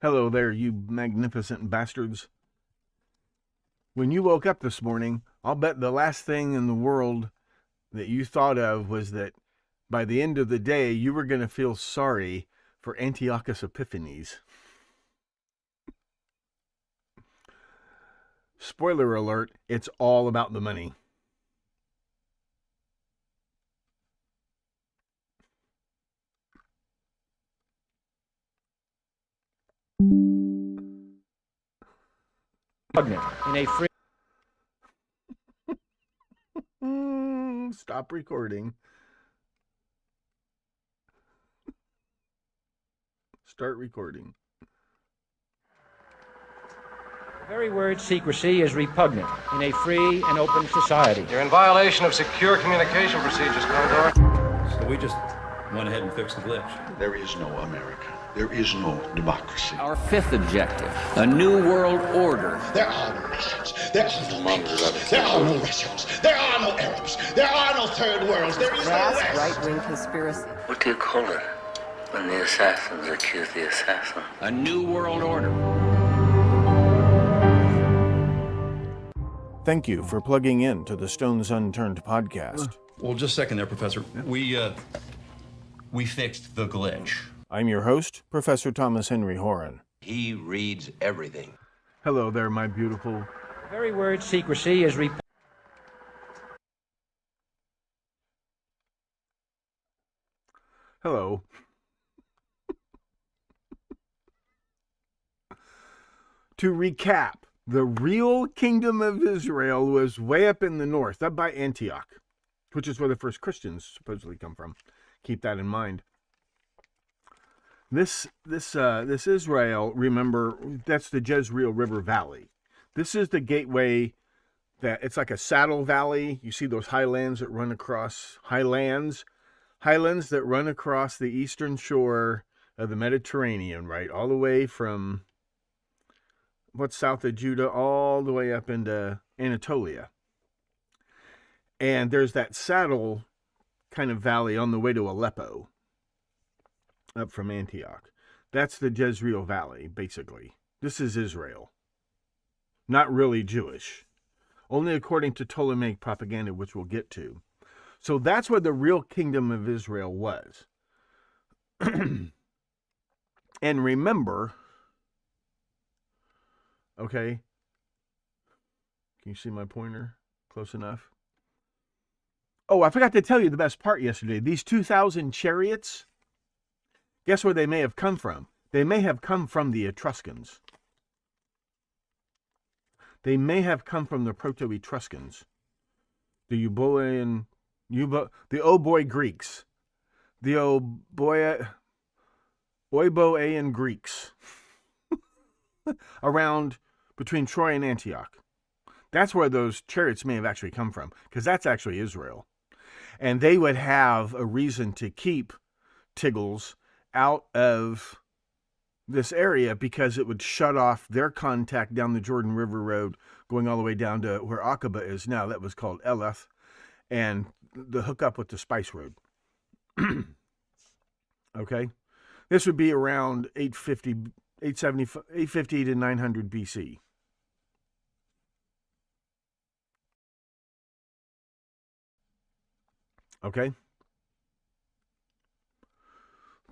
Hello there, you magnificent bastards. When you woke up this morning, I'll bet the last thing in the world that you thought of was that by the end of the day, you were going to feel sorry for Antiochus Epiphanes. Spoiler alert, it's all about the money. In a free Stop recording. Start recording. The very word secrecy is repugnant in a free and open society. You're in violation of secure communication procedures, Commodore. So we just went ahead and fixed the glitch. There is no America. There is no democracy. Our fifth objective, a new world order. There are no nations. There are no peoples. There are no Russians. There are no Arabs. There are no third worlds. There is no West. Right-wing conspiracy. What do you call it when the assassins accuse the assassin? A new world order. Thank you for plugging in to the Stones Unturned podcast. Well, just a second there, Professor. We fixed the glitch. I'm your host, Professor Thomas Henry Horan. He reads everything. Hello there, my beautiful... The very word secrecy is repugnant. Hello. To recap, the real kingdom of Israel was way up in the north, up by Antioch, which is where the first Christians supposedly come from. Keep that in mind. This Israel, remember, that's the Jezreel River Valley. This is the gateway that it's like a saddle valley. You see those highlands that run across highlands that run across the eastern shore of the Mediterranean, right? All the way from what's south of Judah all the way up into Anatolia. And there's that saddle kind of valley on the way to Aleppo, up from Antioch. That's the Jezreel Valley, basically. This is Israel. Not really Jewish. Only according to Ptolemaic propaganda, which we'll get to. So that's where the real kingdom of Israel was. And remember, okay, can you see my pointer close enough? Oh, I forgot to tell you the best part yesterday. These 2,000 chariots, guess where they may have come from? They may have come from the Etruscans. They may have come from the Proto-Etruscans, the Euboean, the Oboe Greeks, the Oiboean Greeks, around between Troy and Antioch. That's where those chariots may have actually come from, because that's actually Israel. And they would have a reason to keep Tiggles out of this area because it would shut off their contact down the Jordan River Road, going all the way down to where Aqaba is now. That was called Elath, and the hookup with the Spice Road. Okay? This would be around 850 to 900 BC. Okay?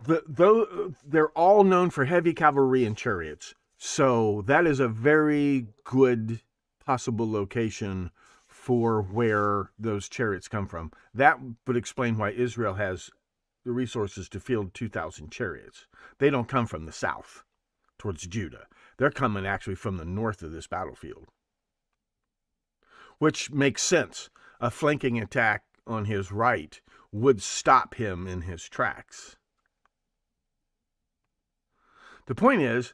Though they're all known for heavy cavalry and chariots, so that is a very good possible location for where those chariots come from. That would explain why Israel has the resources to field 2,000 chariots. They don't come from the south towards Judah. They're coming actually from the north of this battlefield, which makes sense. A flanking attack on his right would stop him in his tracks. The point is,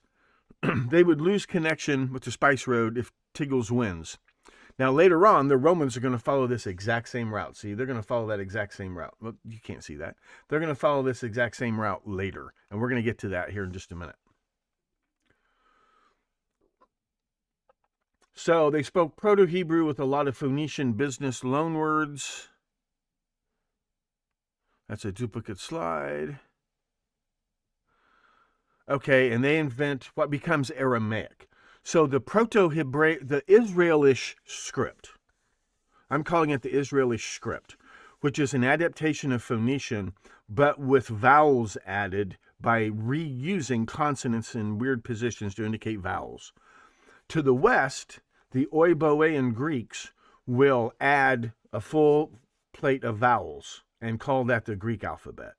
they would lose connection with the Spice Road if Tiggles wins. Now, later on, the Romans are going to follow this exact same route. See, they're going to follow that exact same route. Well, you can't see that. They're going to follow this exact same route later, and we're going to get to that here in just a minute. So they spoke Proto-Hebrew with a lot of Phoenician business loanwords. That's a duplicate slide. Okay, and they invent what becomes Aramaic. So the Proto-Hebraic, the Israelish script, I'm calling it the Israelish script, which is an adaptation of Phoenician, but with vowels added by reusing consonants in weird positions to indicate vowels. To the west, the Oiboean Greeks will add a full plate of vowels and call that the Greek alphabet.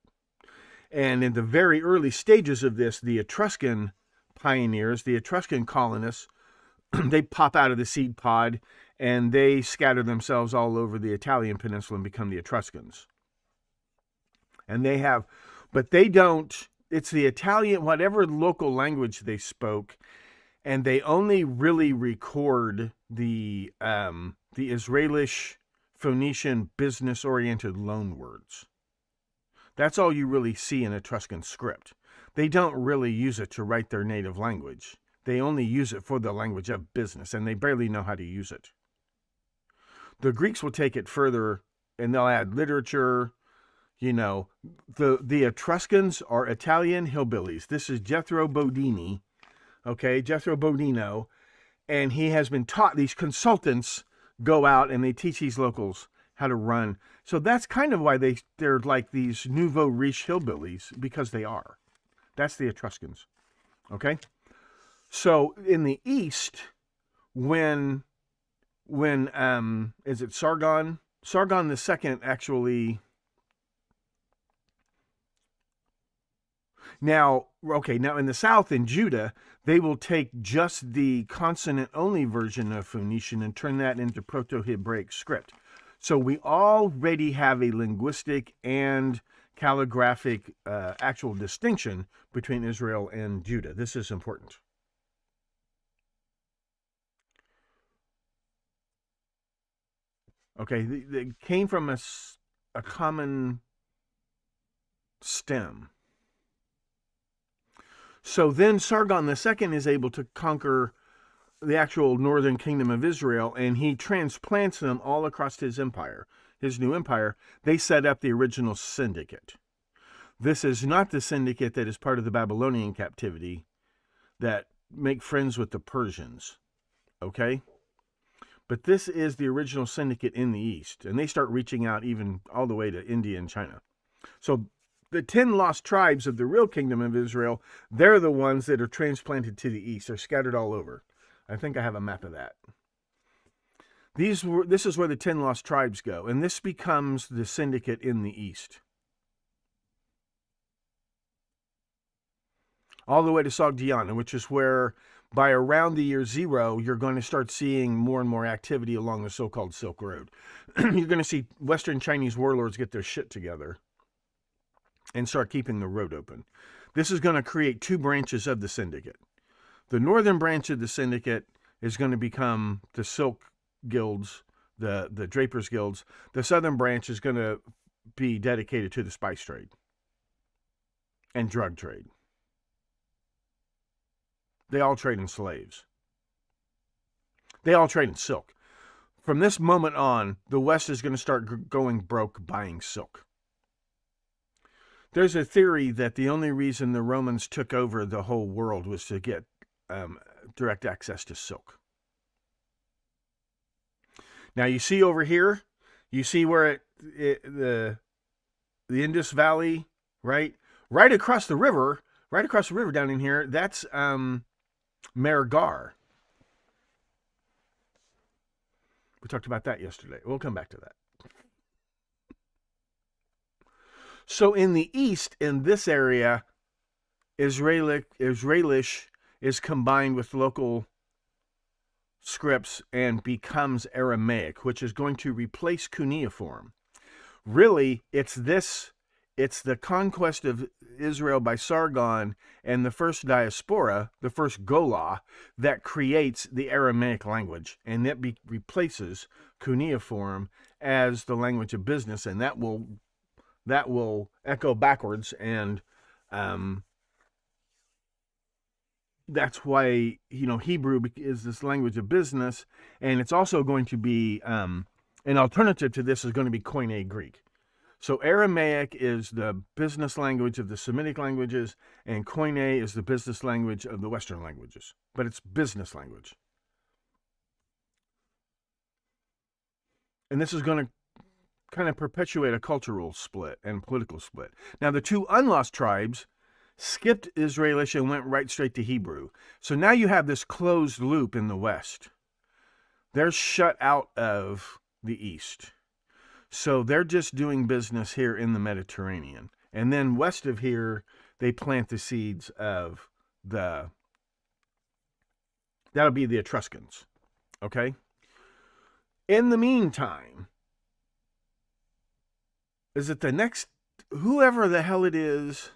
And in the very early stages of this, the Etruscan pioneers, the Etruscan colonists, they pop out of the seed pod and they scatter themselves all over the Italian peninsula and become the Etruscans. And they have, but they don't, it's the Italian, whatever local language they spoke, and they only really record the Israelish Phoenician business-oriented loanwords. That's all you really see in Etruscan script. They don't really use it to write their native language. They only use it for the language of business, and they barely know how to use it. The Greeks will take it further, and they'll add literature. You know, the Etruscans are Italian hillbillies. This is Jethro Bodini, okay, Jethro Bodino, and he has been taught, these consultants go out and they teach these locals how to run. So that's kind of why they're like these nouveau riche hillbillies, because they are. That's the Etruscans, okay? So in the East, when is it Sargon? Sargon II actually. Now in the South, in Judah, they will take just the consonant-only version of Phoenician and turn that into Proto-Hebraic script. So we already have a linguistic and calligraphic actual distinction between Israel and Judah. This is important. Okay, they came from a common stem. So then Sargon II is able to conquer the actual northern kingdom of Israel, and he transplants them all across his empire, his new empire. They set up the original syndicate. This is not the syndicate that is part of the Babylonian captivity that make friends with the Persians, okay? But this is the original syndicate in the East, and they start reaching out even all the way to India and China. So the 10 lost tribes of the real kingdom of Israel, they're the ones that are transplanted to the East. They're scattered all over. I think I have a map of that. This is where the 10 lost tribes go, and this becomes the syndicate in the East. All the way to Sogdiana, which is where by around the year 0, you're going to start seeing more and more activity along the so-called Silk Road. You're going to see Western Chinese warlords get their shit together and start keeping the road open. This is going to create 2 branches of the syndicate. The northern branch of the syndicate is going to become the silk guilds, the drapers guilds. The southern branch is going to be dedicated to the spice trade and drug trade. They all trade in slaves. They all trade in silk. From this moment on, the West is going to start going broke buying silk. There's a theory that the only reason the Romans took over the whole world was to get direct access to silk. Now you see over here, you see where the Indus Valley, right across the river down in here, that's Mehrgar. We talked about that yesterday. We'll come back to that. So in the East, in this area, Israelish is combined with local scripts and becomes Aramaic, which is going to replace cuneiform. Really, it's the conquest of Israel by Sargon and the first diaspora, the first Golah, that creates the Aramaic language, and it replaces cuneiform as the language of business, and that will echo backwards, and that's why, Hebrew is this language of business, and it's also going to be an alternative to this is going to be Koine Greek. So Aramaic is the business language of the Semitic languages, and Koine is the business language of the Western languages. But it's business language. And this is going to kind of perpetuate a cultural split and political split. Now, the two unlost tribes skipped Israelish and went right straight to Hebrew. So now you have this closed loop in the West. They're shut out of the East. So they're just doing business here in the Mediterranean. And then west of here, they plant the seeds of that'll be the Etruscans. Okay? In the meantime, is it the next, whoever the hell it is,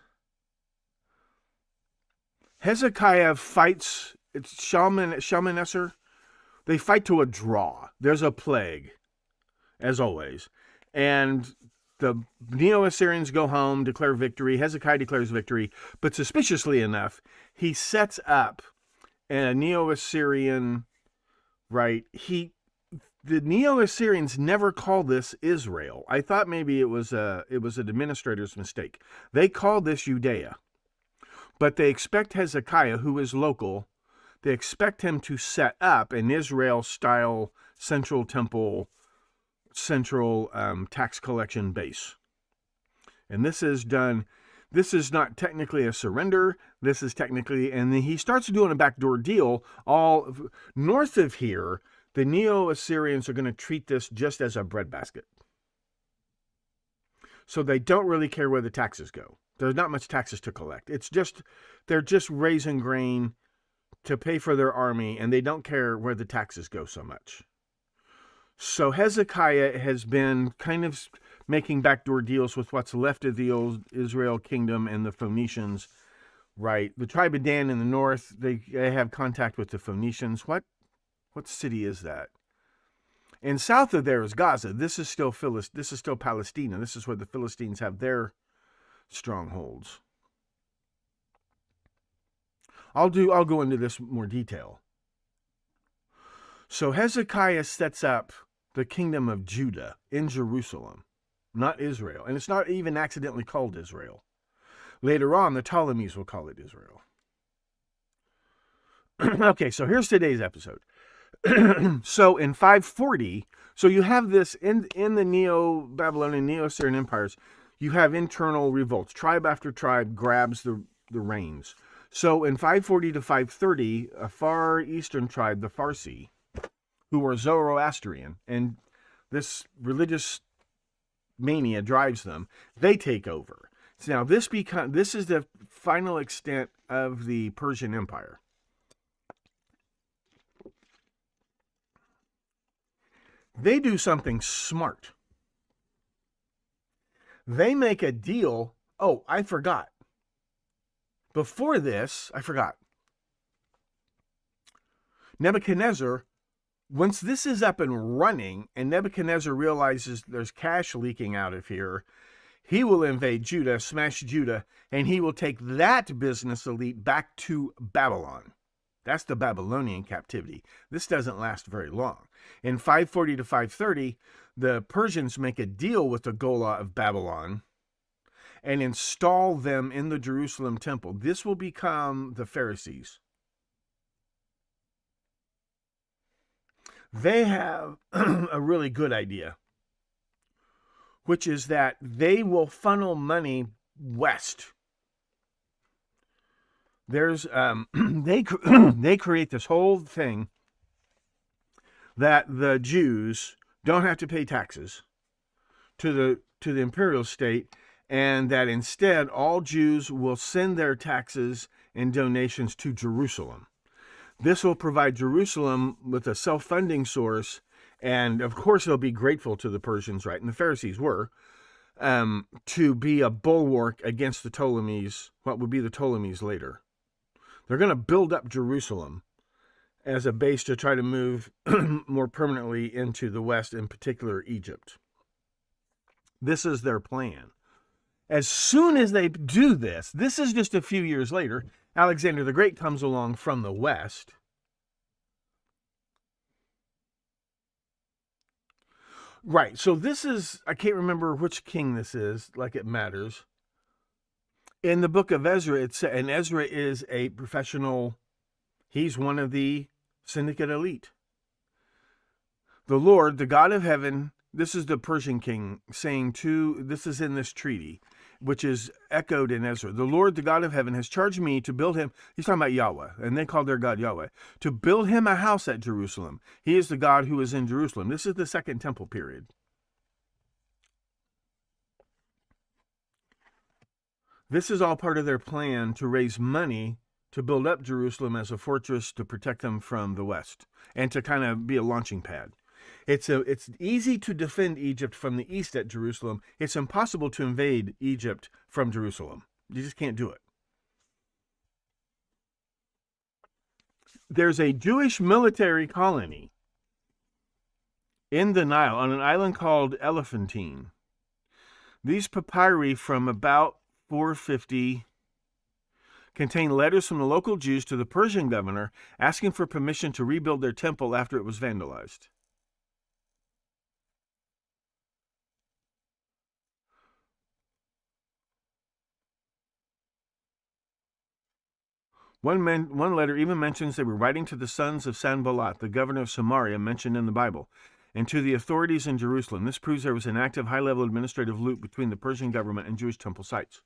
Hezekiah fights, it's Shalmaneser. They fight to a draw. There's a plague, as always. And the Neo-Assyrians go home, declare victory. Hezekiah declares victory. But suspiciously enough, he sets up a Neo-Assyrian, right? The Neo-Assyrians never called this Israel. I thought maybe it was an administrator's mistake. They called this Judea. But they expect Hezekiah, who is local, they expect him to set up an Israel-style central temple, central tax collection base. And this is done, this is not technically a surrender, this is technically, and then he starts doing a backdoor deal. All north of here, the Neo-Assyrians are going to treat this just as a breadbasket. So they don't really care where the taxes go. There's not much taxes to collect. It's just, they're just raising grain to pay for their army, and they don't care where the taxes go so much. So Hezekiah has been kind of making backdoor deals with what's left of the old Israel kingdom and the Phoenicians, right? The tribe of Dan in the north, they have contact with the Phoenicians. What city is that? And south of there is Gaza. This is still Palestine. This is where the Philistines have their strongholds. I'll go into this more detail. So Hezekiah sets up the kingdom of Judah in Jerusalem, not Israel. And it's not even accidentally called Israel. Later on, the Ptolemies will call it Israel. Okay, so here's today's episode. So in 540, so you have this in the Neo-Babylonian, Neo-Assyrian empires, you have internal revolts. Tribe after tribe grabs the reins. So in 540 to 530, a far eastern tribe, the Farsi, who were Zoroastrian, and this religious mania drives them, they take over. So now this is the final extent of the Persian Empire. They do something smart. They make a deal. Oh, I forgot. Before this, I forgot. Nebuchadnezzar, once this is up and running, and Nebuchadnezzar realizes there's cash leaking out of here, he will invade Judah, smash Judah, and he will take that business elite back to Babylon. That's the Babylonian captivity. This doesn't last very long. In 540 to 530, the Persians make a deal with the Gola of Babylon and install them in the Jerusalem temple. This will become the Pharisees. They have a really good idea, which is that they will funnel money west. There's they create this whole thing that the Jews don't have to pay taxes to the imperial state, and that instead all Jews will send their taxes and donations to Jerusalem. This will provide Jerusalem with a self-funding source, and of course they'll be grateful to the Persians, right? And the Pharisees were, to be a bulwark against the Ptolemies, what would be the Ptolemies later. They're going to build up Jerusalem as a base to try to move more permanently into the West, in particular Egypt. This is their plan. As soon as they do this, this is just a few years later, Alexander the Great comes along from the West. Right. So this is, I can't remember which king this is, like it matters. In the book of Ezra, and Ezra is a professional, he's one of the syndicate elite. The Lord, the God of heaven, this is the Persian king saying this is in this treaty, which is echoed in Ezra. The Lord, the God of heaven, has charged me to build him, he's talking about Yahweh, and they call their God Yahweh, to build him a house at Jerusalem. He is the God who is in Jerusalem. This is the Second Temple period. This is all part of their plan to raise money to build up Jerusalem as a fortress to protect them from the west and to kind of be a launching pad. It's easy to defend Egypt from the east at Jerusalem. It's impossible to invade Egypt from Jerusalem. You just can't do it. There's a Jewish military colony in the Nile on an island called Elephantine. These papyri from about 450 contain letters from the local Jews to the Persian governor asking for permission to rebuild their temple after it was vandalized. One letter even mentions they were writing to the sons of Sanballat, the governor of Samaria mentioned in the Bible, and to the authorities in Jerusalem. This proves there was an active high-level administrative loop between the Persian government and Jewish temple sites.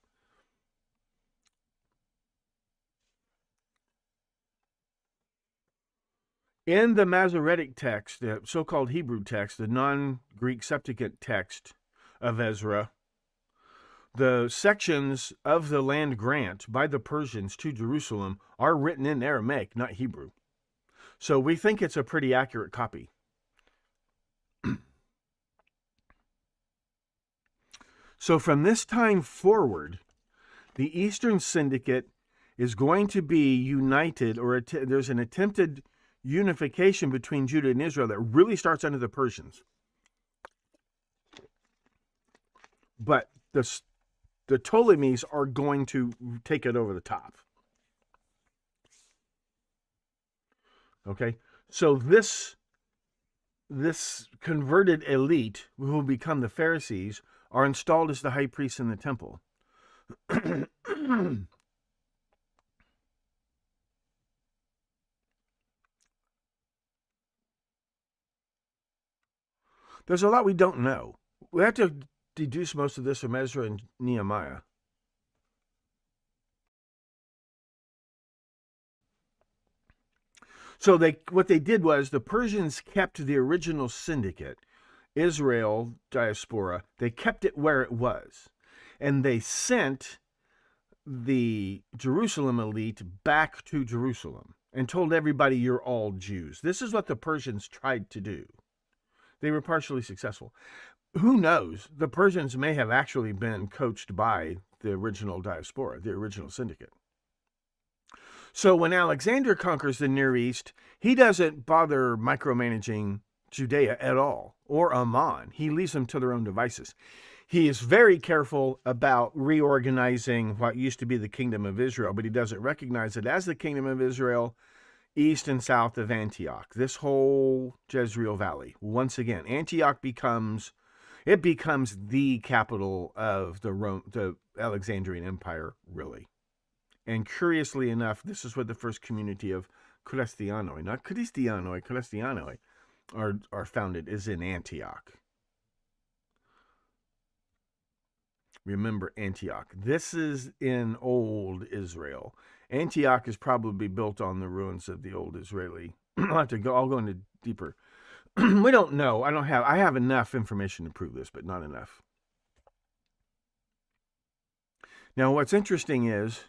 In the Masoretic text, the so-called Hebrew text, the non-Greek Septuagint text of Ezra, the sections of the land grant by the Persians to Jerusalem are written in Aramaic, not Hebrew. So we think it's a pretty accurate copy. So from this time forward, the Eastern Syndicate is going to be united, or there's an attempted unification between Judah and Israel that really starts under the Persians. But the Ptolemies are going to take it over the top. Okay, so this converted elite, who will become the Pharisees, are installed as the high priests in the temple. There's a lot we don't know. We have to deduce most of this from Ezra and Nehemiah. So what they did was the Persians kept the original syndicate, Israel diaspora, they kept it where it was. And they sent the Jerusalem elite back to Jerusalem and told everybody, you're all Jews. This is what the Persians tried to do. They were partially successful. Who knows? The Persians may have actually been coached by the original diaspora, the original syndicate. So when Alexander conquers the Near East, he doesn't bother micromanaging Judea at all, or Amman. He leaves them to their own devices. He is very careful about reorganizing what used to be the Kingdom of Israel, but he doesn't recognize it as the Kingdom of Israel, east and south of Antioch. This whole Jezreel Valley. Once again, Antioch becomes the capital of the Alexandrian Empire, really. And curiously enough, this is where the first community of Christianoi, not Christianoi, are founded, is in Antioch. Remember Antioch. This is in old Israel. Antioch is probably built on the ruins of the old Israeli. I'll go into deeper. We don't know. I have enough information to prove this, but not enough. Now, what's interesting is,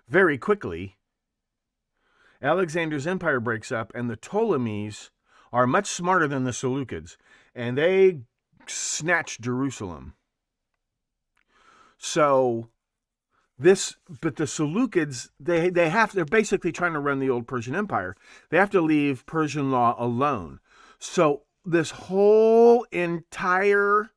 very quickly, Alexander's empire breaks up, and the Ptolemies are much smarter than the Seleucids, and they snatch Jerusalem. So but the Seleucids, they're basically trying to run the old Persian Empire. They have to leave Persian law alone. So this whole entire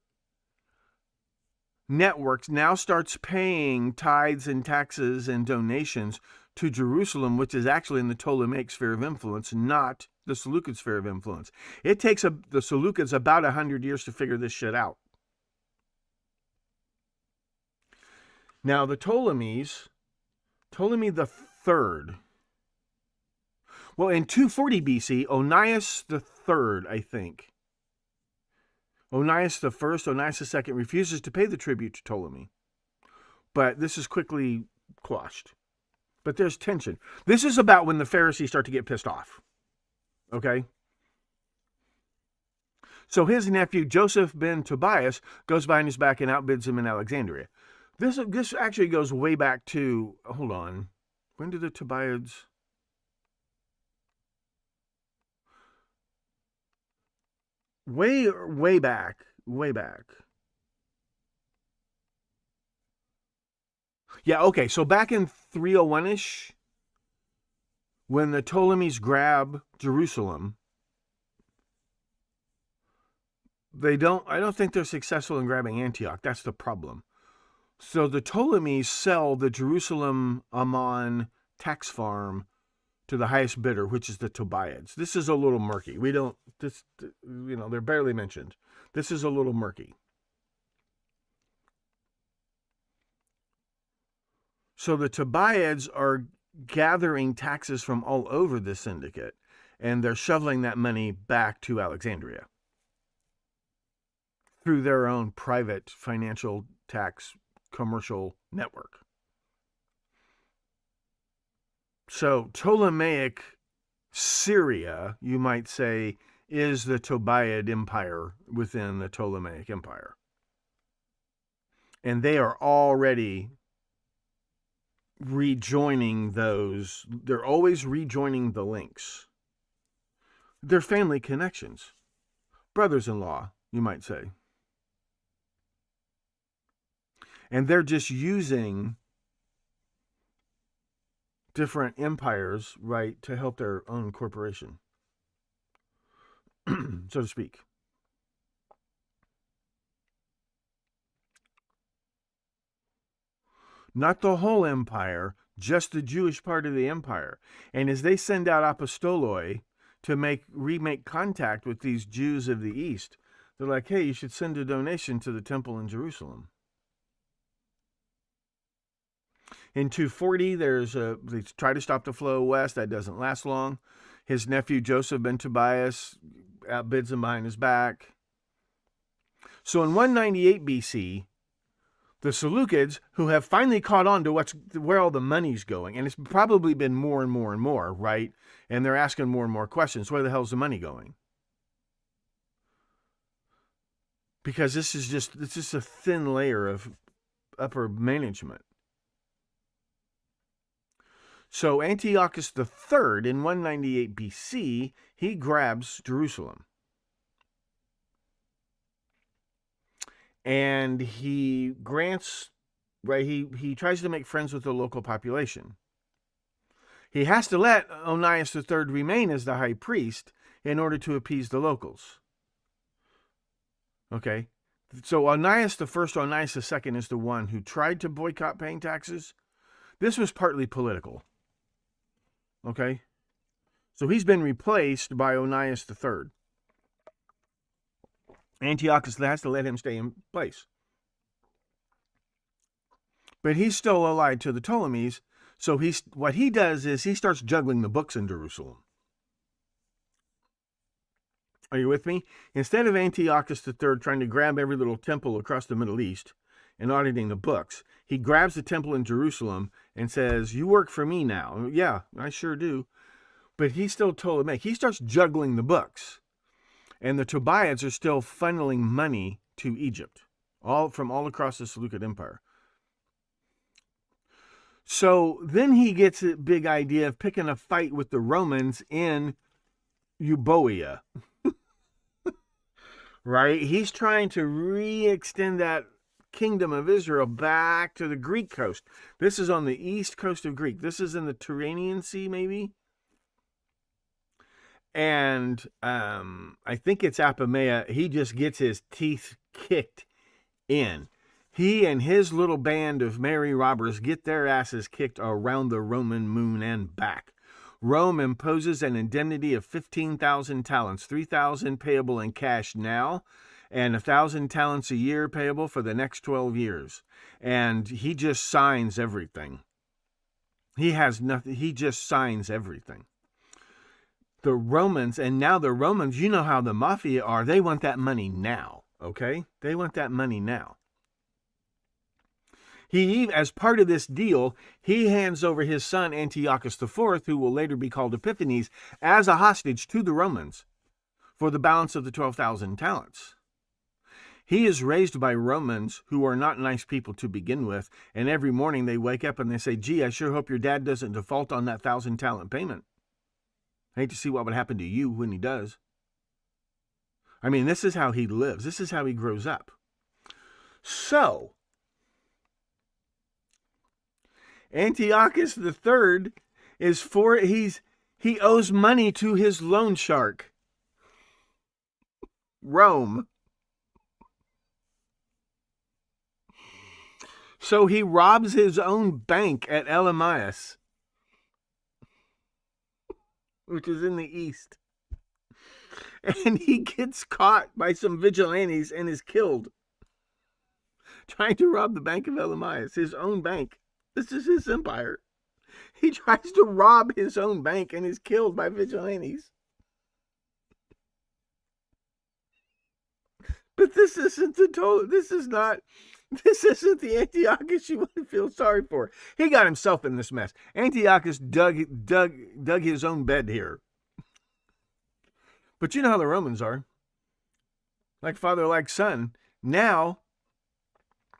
network now starts paying tithes and taxes and donations to Jerusalem, which is actually in the Ptolemaic sphere of influence, not the Seleucid sphere of influence. It takes the Seleucids about 100 years to figure this shit out. Now, the Ptolemies, Ptolemy the Third. Well, in 240 BC, Onias the Third, I think. Onias the First, Onias the Second refuses to pay the tribute to Ptolemy. But this is quickly quashed. But there's tension. This is about when the Pharisees start to get pissed off. Okay? So his nephew, Joseph ben Tobias, goes behind his back and outbids him in Alexandria. This actually goes way back to, hold on, when did the Tobiads? Way back. Yeah, okay, so back in 301-ish, when the Ptolemies grab Jerusalem, I don't think they're successful in grabbing Antioch. That's the problem. So the Ptolemies sell the Jerusalem Ammon tax farm to the highest bidder, which is the Tobiads. This is a little murky. They're barely mentioned. This is a little murky. So the Tobiads are gathering taxes from all over the syndicate, and they're shoveling that money back to Alexandria through their own private financial tax commercial network. So Ptolemaic Syria, you might say, is the Tobiad Empire within the Ptolemaic Empire. And they are already rejoining those. They're always rejoining the links. They're family connections. Brothers-in-law, you might say. And they're just using different empires, right, to help their own corporation, so to speak. Not the whole empire, just the Jewish part of the empire. And as they send out apostoloi to remake contact with these Jews of the East, they're like, hey, you should send a donation to the temple in Jerusalem. In 240, they try to stop the flow west. That doesn't last long. His nephew, Joseph ben Tobias, outbids him behind his back. So in 198 BC, the Seleucids, who have finally caught on to where all the money's going, and it's probably been more and more and more, right? And they're asking more and more questions. Where the hell's the money going? Because this is just a thin layer of upper management. So Antiochus III, in 198 BC, he grabs Jerusalem. And he grants, right, he tries to make friends with the local population. He has to let Onias III remain as the high priest in order to appease the locals. Okay? So Onias I, Onias II is the one who tried to boycott paying taxes. This was partly political. Okay? So he's been replaced by Onias III. Antiochus has to let him stay in place. But he's still allied to the Ptolemies, so what he does is he starts juggling the books in Jerusalem. Are you with me? Instead of Antiochus III trying to grab every little temple across the Middle East and auditing the books, he grabs the temple in Jerusalem and says, you work for me now. Yeah, I sure do. But he's still Ptolemaic. He starts juggling the books. And the Tobiads are still funneling money to Egypt, from all across the Seleucid Empire. So then he gets a big idea of picking a fight with the Romans in Euboea. Right? He's trying to re-extend that kingdom of Israel back to the Greek coast. This is on the east coast of Greece. This is in the Tyrrhenian Sea, maybe? And I think it's Apamea. He just gets his teeth kicked in. He and his little band of merry robbers get their asses kicked around the Roman moon and back. Rome imposes an indemnity of 15,000 talents, 3,000 payable in cash now, and 1,000 talents a year payable for the next 12 years. And he just signs everything. He has nothing. He just signs everything. The Romans, and now the Romans, you know how the mafia are. They want that money now, okay? They want that money now. As part of this deal, he hands over his son Antiochus IV, who will later be called Epiphanes, as a hostage to the Romans for the balance of the 12,000 talents. He is raised by Romans who are not nice people to begin with, and every morning they wake up and they say, gee, I sure hope your dad doesn't default on that 1,000 talent payment. I hate to see what would happen to you when he does. I mean, this is how he lives. This is how he grows up. So, Antiochus III he owes money to his loan shark, Rome. So he robs his own bank at Elymais, which is in the east. And he gets caught by some vigilantes and is killed trying to rob the Bank of Elymais, his own bank. This is his empire. He tries to rob his own bank and is killed by vigilantes. But this isn't the Antiochus you want to feel sorry for. He got himself in this mess. Antiochus dug his own bed here. But you know how the Romans are. Like father, like son. Now,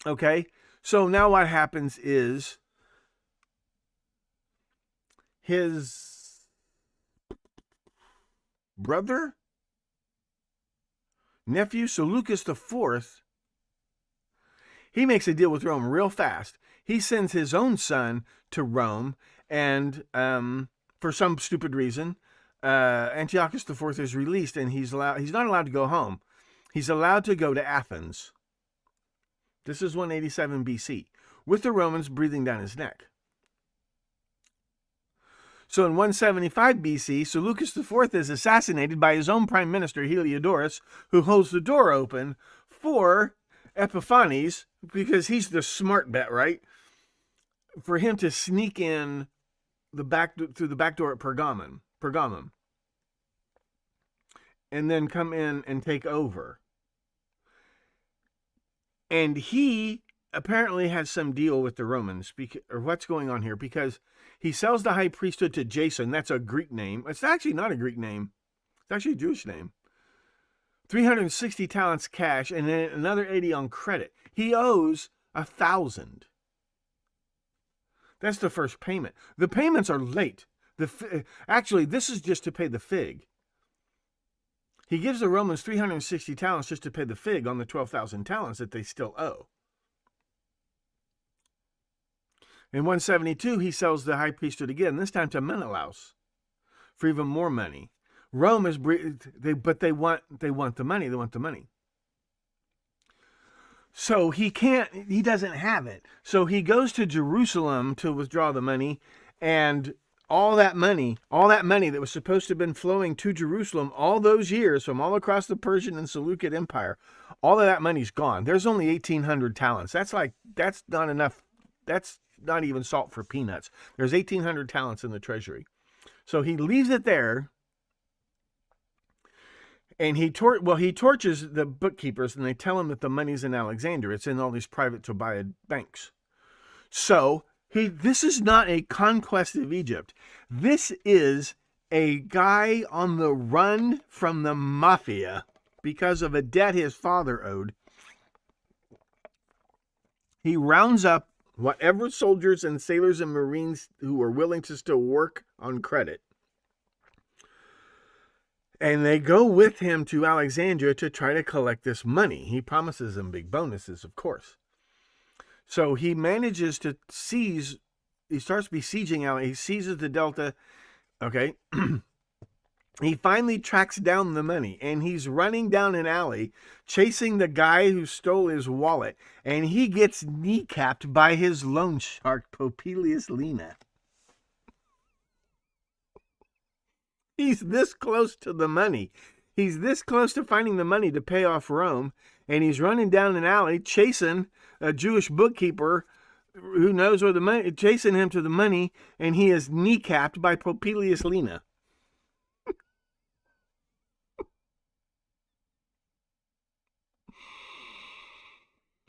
okay, so now what happens is his brother, nephew, Seleucus IV, he makes a deal with Rome real fast. He sends his own son to Rome, and for some stupid reason, Antiochus IV is released, and he's not allowed to go home. He's allowed to go to Athens. This is 187 BC, with the Romans breathing down his neck. So in 175 BC, Seleucus IV is assassinated by his own prime minister, Heliodorus, who holds the door open for Epiphanes, because he's the smart bet, right? For him to sneak in through the back door at Pergamum, and then come in and take over. And he apparently has some deal with the Romans, or what's going on here, because he sells the high priesthood to Jason. That's a Greek name. It's actually not a Greek name. It's actually a Jewish name. 360 talents cash, and then another 80 on credit. He owes 1,000. That's the first payment. The payments are late. Actually, this is just to pay the fig. He gives the Romans 360 talents just to pay the fig on the 12,000 talents that they still owe. In 172, he sells the high priesthood again, this time to Menelaus, for even more money. Rome is, but they want the money. They want the money. So he doesn't have it. So he goes to Jerusalem to withdraw the money, and all that money that was supposed to have been flowing to Jerusalem all those years from all across the Persian and Seleucid Empire, all of that money's gone. There's only 1,800 talents. That's not enough. That's not even salt for peanuts. There's 1,800 talents in the treasury. So he leaves it there, and he torches the bookkeepers, and they tell him that the money's in Alexandria. It's in all these private Tobiah banks. So this is not a conquest of Egypt. This is a guy on the run from the mafia because of a debt his father owed. He rounds up whatever soldiers and sailors and Marines who are willing to still work on credit. And they go with him to Alexandria to try to collect this money. He promises them big bonuses, of course. So he manages to he starts besieging he seizes the Delta. Okay. He finally tracks down the money, and he's running down an alley chasing the guy who stole his wallet, and he gets kneecapped by his loan shark, Popilius Lena. He's this close to the money. He's this close to finding the money to pay off Rome, and he's running down an alley chasing a Jewish bookkeeper who knows where the money, chasing him to the money, and he is kneecapped by Popilius Lena.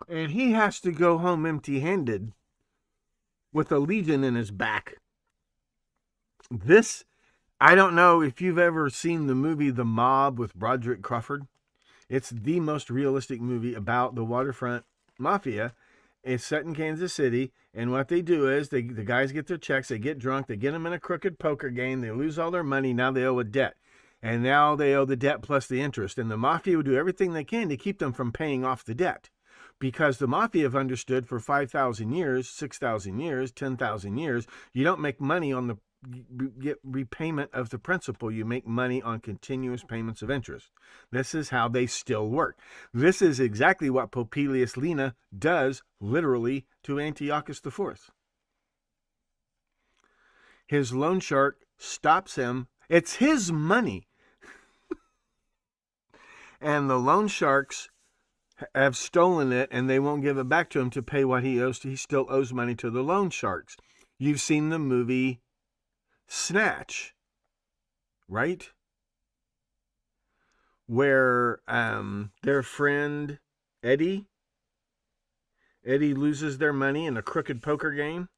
And he has to go home empty-handed with a legion in his back. This, I don't know if you've ever seen the movie The Mob with Broderick Crawford. It's the most realistic movie about the waterfront mafia. It's set in Kansas City, and what they do is the guys get their checks, they get drunk, they get them in a crooked poker game, they lose all their money, now they owe a debt. And now they owe the debt plus the interest. And the mafia will do everything they can to keep them from paying off the debt. Because the mafia have understood for 5,000 years, 6,000 years, 10,000 years, you don't make money on the repayment of the principal. You make money on continuous payments of interest. This is how they still work. This is exactly what Popilius Lena does literally to Antiochus IV. His loan shark stops him. It's his money. And the loan sharks have stolen it, and they won't give it back to him to pay what he owes. He still owes money to the loan sharks. You've seen the movie Snatch, right? Where their friend Eddie loses their money in a crooked poker game,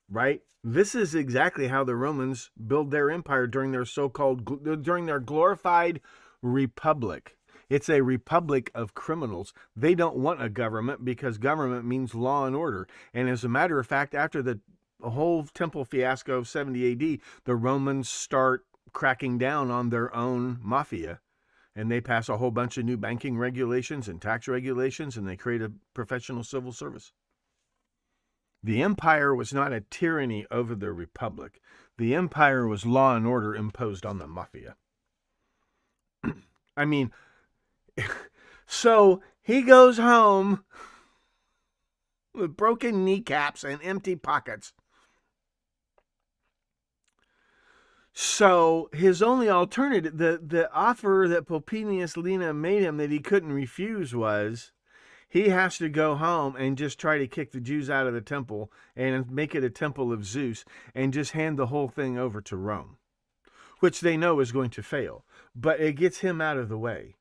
right? This is exactly how the Romans build their empire during their during their glorified republic. It's a republic of criminals. They don't want a government because government means law and order. And as a matter of fact, after the whole temple fiasco of 70 AD, the Romans start cracking down on their own mafia. And they pass a whole bunch of new banking regulations and tax regulations, and they create a professional civil service. The empire was not a tyranny over the republic. The empire was law and order imposed on the mafia. I mean, so he goes home with broken kneecaps and empty pockets. So his only alternative, the offer that Popilius Lena made him that he couldn't refuse was he has to go home and just try to kick the Jews out of the temple and make it a temple of Zeus and just hand the whole thing over to Rome, which they know is going to fail. But it gets him out of the way.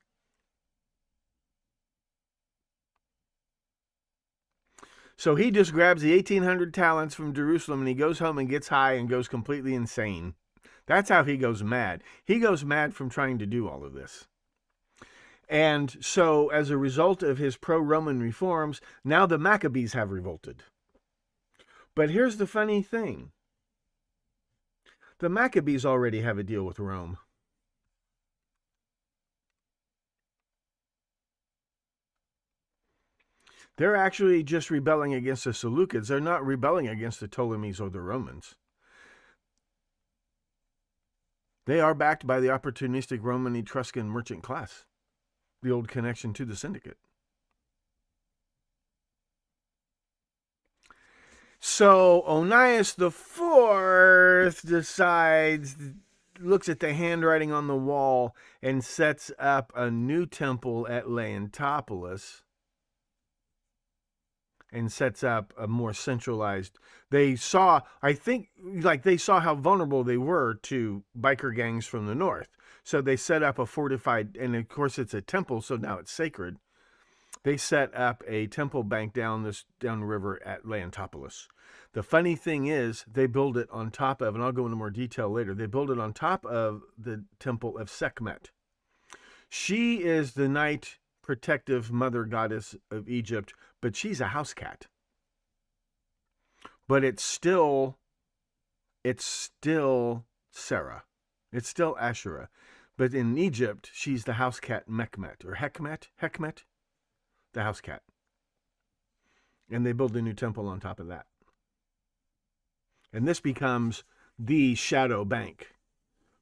So he just grabs the 1,800 talents from Jerusalem and he goes home and gets high and goes completely insane. That's how he goes mad. He goes mad from trying to do all of this. And so as a result of his pro-Roman reforms, now the Maccabees have revolted. But here's the funny thing. The Maccabees already have a deal with Rome. They're actually just rebelling against the Seleucids. They're not rebelling against the Ptolemies or the Romans. They are backed by the opportunistic Roman Etruscan merchant class, the old connection to the syndicate. So Onias IV decides, looks at the handwriting on the wall and sets up a new temple at Leontopolis and sets up a more centralized. They saw, I think, they saw how vulnerable they were to biker gangs from the north. So they set up a fortified, and of course it's a temple, so now it's sacred. They set up a temple bank down the river at Leontopolis. The funny thing is, they build it on top of, and I'll go into more detail later, they build it on top of the temple of Sekhmet. She is the night protective mother goddess of Egypt, but she's a house cat. But it's still Sarah. It's still Asherah. But in Egypt, she's the house cat Mekmet, or Hekmet, the house cat. And they build a new temple on top of that. And this becomes the shadow bank.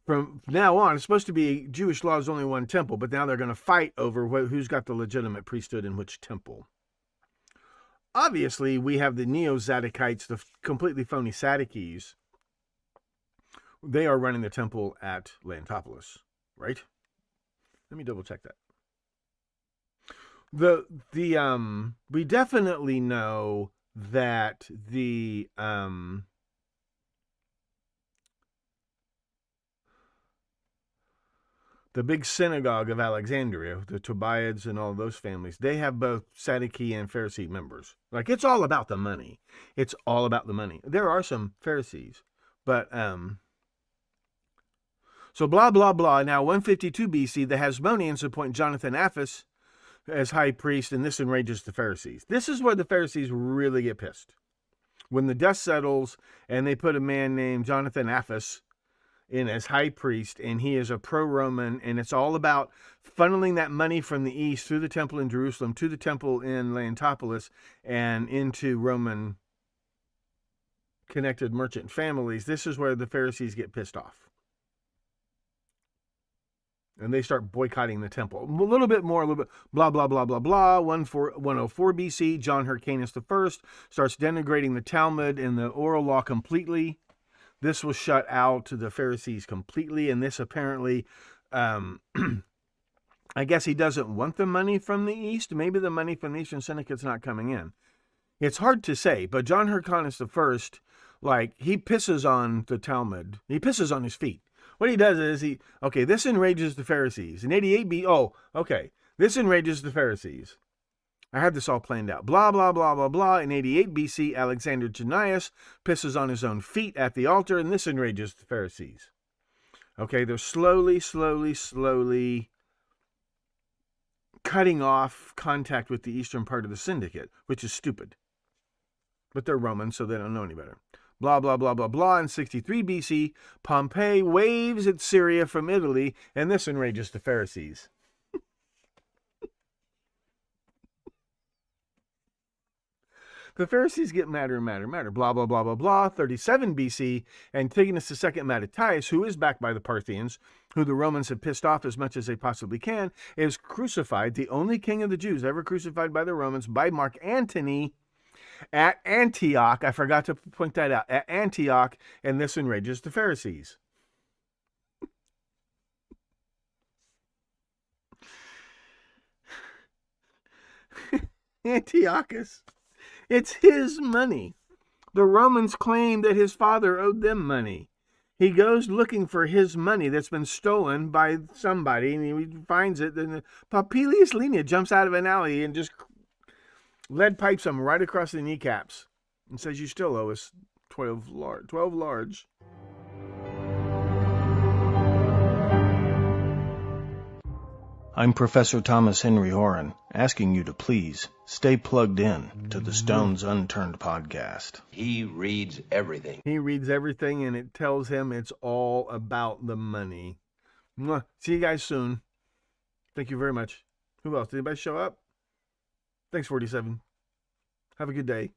From now on, it's supposed to be Jewish law is only one temple, but now they're going to fight over who's got the legitimate priesthood in which temple. Obviously, we have the Neo-Zadokites, the completely phony Sadducees, They are running the temple at Leontopolis, right? Let me double check that. We definitely know that the big synagogue of Alexandria, the Tobiads and all those families, they have both Sadducee and Pharisee members. Like, it's all about the money. It's all about the money. There are some Pharisees, but so blah, blah, blah. Now, 152 BC, the Hasmoneans appoint Jonathan Apphus as high priest, and this enrages the Pharisees. This is where the Pharisees really get pissed. When the dust settles and they put a man named Jonathan Apphus in as high priest, and he is a pro-Roman, and it's all about funneling that money from the east through the temple in Jerusalem to the temple in Leontopolis and into Roman connected merchant families. This is where the Pharisees get pissed off. And they start boycotting the temple. A little bit, blah, blah, blah, blah, blah. 104 BC, John Hyrcanus I starts denigrating the Talmud and the oral law completely. This will shut out the Pharisees completely, and this apparently, I guess he doesn't want the money from the East. Maybe the money from the Eastern Syndicate's not coming in. It's hard to say, but John Hyrcanus I, he pisses on the Talmud. He pisses on his feet. What he does is this enrages the Pharisees. In 88 this enrages the Pharisees. I had this all planned out. Blah, blah, blah, blah, blah. In 88 BC, Alexander Jannaeus pisses on his own feet at the altar, and this enrages the Pharisees. Okay, they're slowly cutting off contact with the eastern part of the syndicate, which is stupid. But they're Romans, so they don't know any better. Blah, blah, blah, blah, blah. In 63 BC, Pompey waves at Syria from Italy, and this enrages the Pharisees. The Pharisees get madder and madder and madder. Blah, blah, blah, blah, blah. 37 BC, Antigonus II Mattathias, who is backed by the Parthians, who the Romans have pissed off as much as they possibly can, is crucified, the only king of the Jews ever crucified by the Romans, by Mark Antony at Antioch. I forgot to point that out. At Antioch, and this enrages the Pharisees. Antiochus. It's his money. The Romans claim that his father owed them money. He goes looking for his money that's been stolen by somebody, and he finds it. Then Popilius Linia jumps out of an alley and just lead pipes him right across the kneecaps and says, "You still owe us 12 large." I'm Professor Thomas Henry Horan, asking you to please stay plugged in to the Stones Unturned podcast. He reads everything. He reads everything, and it tells him it's all about the money. Mwah. See you guys soon. Thank you very much. Who else? Did anybody show up? Thanks, 47. Have a good day.